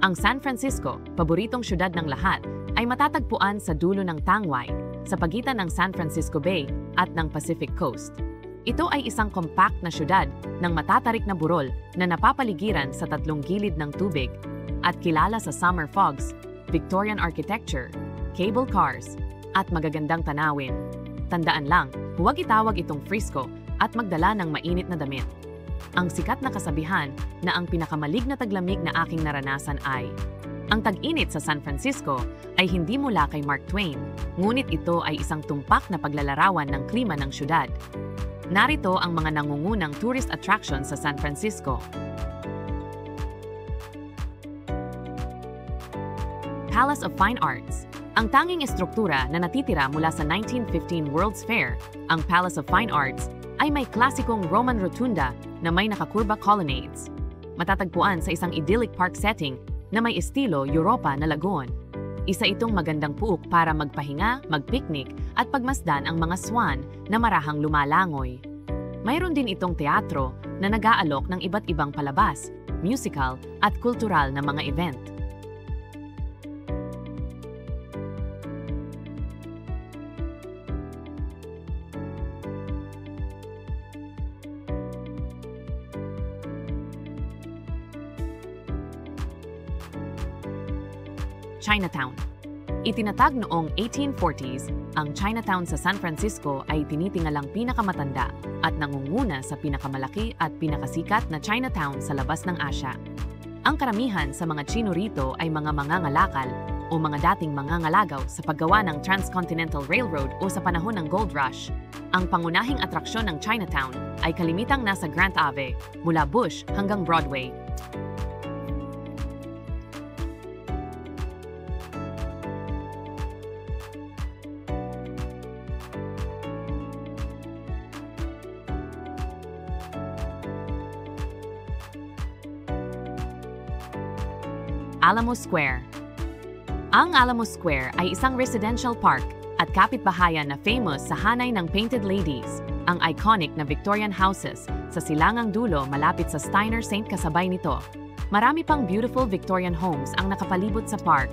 Ang San Francisco, paboritong syudad ng lahat, ay matatagpuan sa dulo ng Tangway, sa pagitan ng San Francisco Bay at ng Pacific Coast. Ito ay isang compact na syudad ng matatarik na burol na napapaligiran sa tatlong gilid ng tubig at kilala sa summer fogs, Victorian architecture, cable cars, at magagandang tanawin. Tandaan lang, huwag itawag itong frisco at magdala ng mainit na damit. Ang sikat na kasabihan na ang pinakamalig na taglamig na aking naranasan ay, ang tag-init sa San Francisco ay hindi mula kay Mark Twain, ngunit ito ay isang tumpak na paglalarawan ng klima ng syudad. Narito ang mga nangungunang tourist attractions sa San Francisco. Palace of Fine Arts. Ang tanging estruktura na natitira mula sa 1915 World's Fair, ang Palace of Fine Arts, ay may klasikong Roman rotunda na may nakakurba colonnades. Matatagpuan sa isang idyllic park setting na may estilo Europa na lagoon. Isa itong magandang puok para magpahinga, magpiknik at pagmasdan ang mga swan na marahang lumalangoy. Mayroon din itong teatro na nag-aalok ng iba't ibang palabas, musical at kultural na mga event. Chinatown. Itinatag noong 1840s, ang Chinatown sa San Francisco ay tinitingalang pinakamatanda at nangunguna sa pinakamalaki at pinakasikat na Chinatown sa labas ng Asya. Ang karamihan sa mga Chino rito ay mga mangangalakal o mga dating mangangalagaw sa paggawa ng Transcontinental Railroad o sa panahon ng Gold Rush. Ang pangunahing atraksyon ng Chinatown ay kalimitang nasa Grant Ave, mula Bush hanggang Broadway. Alamo Square. Ang Alamo Square ay isang residential park at kapitbahayan na famous sa hanay ng Painted Ladies, ang iconic na Victorian houses sa silangang dulo malapit sa Steiner St. kasabay nito. Marami pang beautiful Victorian homes ang nakapalibot sa park.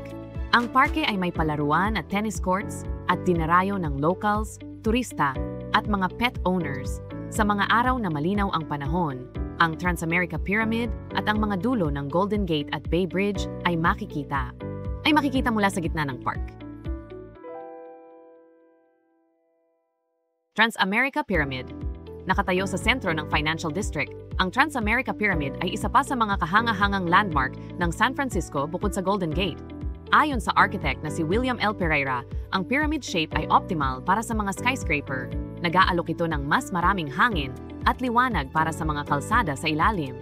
Ang parke ay may palaruan at tennis courts at dinarayo ng locals, turista at mga pet owners. Sa mga araw na malinaw ang panahon, ang Transamerica Pyramid at ang mga dulo ng Golden Gate at Bay Bridge ay makikita mula sa gitna ng park. Transamerica Pyramid. Nakatayo sa sentro ng Financial District, ang Transamerica Pyramid ay isa pa sa mga kahanga-hangang landmark ng San Francisco bukod sa Golden Gate. Ayon sa architect na si William L. Pereira, ang pyramid shape ay optimal para sa mga skyscraper. Nag-aalok ito ng mas maraming hangin at liwanag para sa mga kalsada sa ilalim.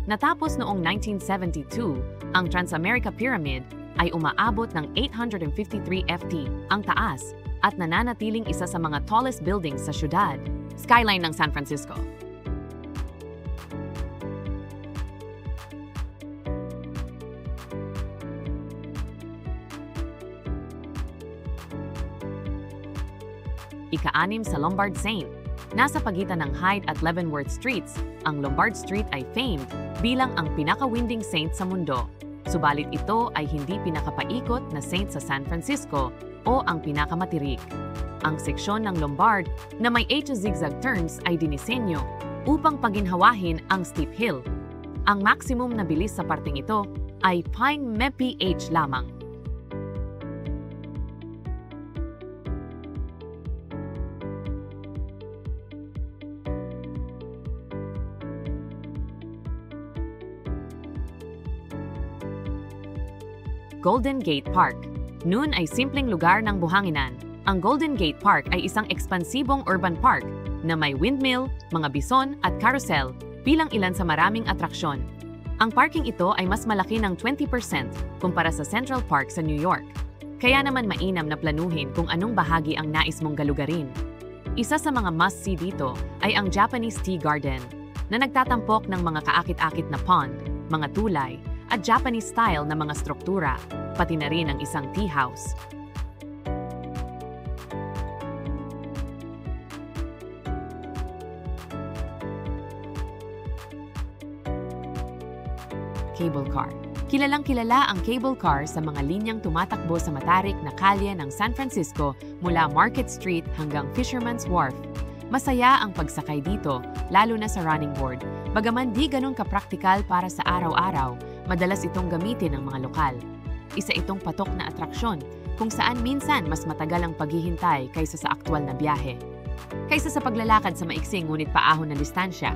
Natapos noong 1972, ang Transamerica Pyramid ay umaabot ng 853 ft ang taas at nananatiling isa sa mga tallest buildings sa syudad. Skyline ng San Francisco. Ika-6 sa Lombard Saint. Nasa pagitan ng Hyde at Leavenworth Streets, ang Lombard Street ay famed bilang ang pinaka-winding saint sa mundo. Subalit ito ay hindi pinakapaikot na saint sa San Francisco o ang pinakamatirik. Ang seksyon ng Lombard na may H zigzag turns ay dinisenyo upang paginhawahin ang steep hill. Ang maximum na bilis sa parting ito ay 5 mph lamang. Golden Gate Park. Noon ay simpleng lugar ng buhanginan. Ang Golden Gate Park ay isang ekspansibong urban park na may windmill, mga bison at carousel bilang ilan sa maraming atraksyon. Ang parking ito ay mas malaki ng 20% kumpara sa Central Park sa New York. Kaya naman mainam na planuhin kung anong bahagi ang nais mong galugarin. Isa sa mga must-see dito ay ang Japanese Tea Garden na nagtatampok ng mga kaakit-akit na pond, mga tulay, at Japanese-style na mga struktura, pati na rin ang isang tea house. Cable car. Kilalang-kilala ang cable car sa mga linyang tumatakbo sa matarik na kalye ng San Francisco mula Market Street hanggang Fisherman's Wharf. Masaya ang pagsakay dito, lalo na sa running board. Bagaman di ganun kapraktikal para sa araw-araw, madalas itong gamitin ng mga lokal. Isa itong patok na atraksyon, kung saan minsan mas matagal ang paghihintay kaysa sa aktwal na biyahe. Kaysa sa paglalakad sa maiksing ngunit paahon na distansya.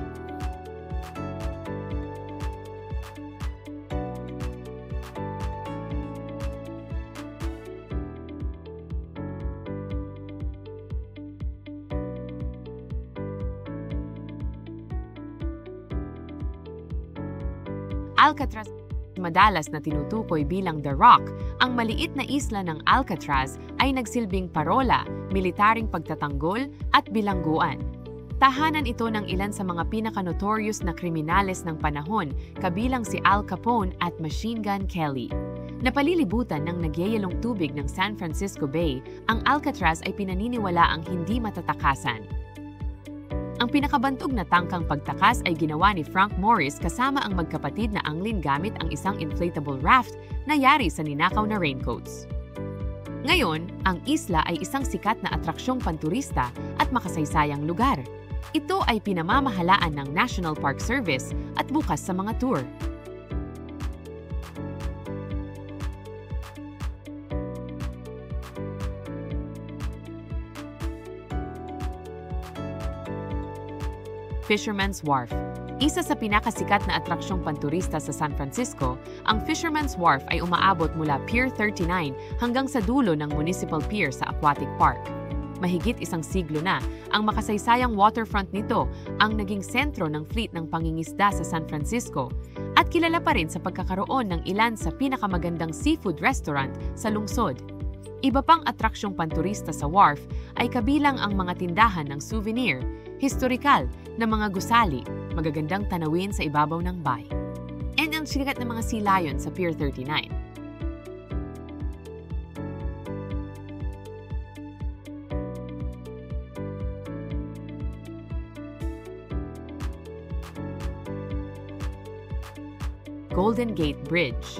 Alcatraz, madalas na tinutukoy bilang The Rock, ang maliit na isla ng Alcatraz ay nagsilbing parola, militaring pagtatanggol at bilangguan. Tahanan ito ng ilan sa mga pinaka-notorious na kriminales ng panahon, kabilang si Al Capone at Machine Gun Kelly. Napalilibutan ng nagyayalong tubig ng San Francisco Bay, ang Alcatraz ay pinaniniwala ang hindi matatakasan. Ang pinakabantog na tangkang pagtakas ay ginawa ni Frank Morris kasama ang magkapatid na anglin gamit ang isang inflatable raft na yari sa ninakaw na raincoats. Ngayon, ang isla ay isang sikat na atraksyong panturista at makasaysayang lugar. Ito ay pinamamahalaan ng National Park Service at bukas sa mga tour. Fisherman's Wharf. Isa sa pinakasikat na atraksyong panturista sa San Francisco, ang Fisherman's Wharf ay umaabot mula Pier 39 hanggang sa dulo ng Municipal Pier sa Aquatic Park. Mahigit isang siglo na, ang makasaysayang waterfront nito ang naging sentro ng fleet ng pangingisda sa San Francisco at kilala pa rin sa pagkakaroon ng ilan sa pinakamagandang seafood restaurant sa lungsod. Iba pang atraksyong panturista sa wharf ay kabilang ang mga tindahan ng souvenir, historikal na mga gusali, magagandang tanawin sa ibabaw ng bay, and ang sikat na mga sea lion sa Pier 39. Golden Gate Bridge.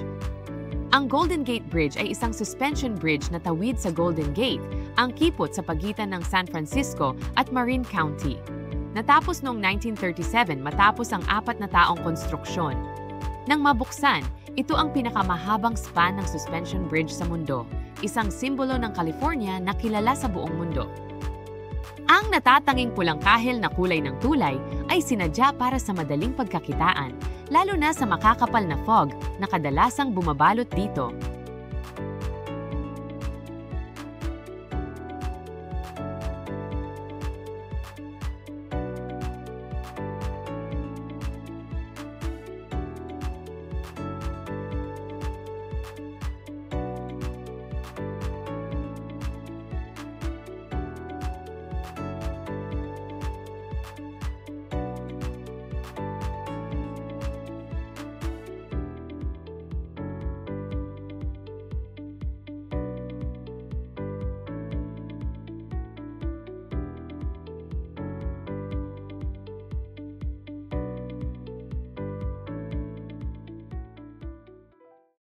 Ang Golden Gate Bridge ay isang suspension bridge na tawid sa Golden Gate, ang kipot sa pagitan ng San Francisco at Marin County. Natapos noong 1937 matapos ang 4 na taong konstruksyon. Nang mabuksan, ito ang pinakamahabang span ng suspension bridge sa mundo, isang simbolo ng California na kilala sa buong mundo. Ang natatanging pulang kahel na kulay ng tulay ay sinadya para sa madaling pagkakitaan, lalo na sa makakapal na fog na kadalasang bumabalot dito.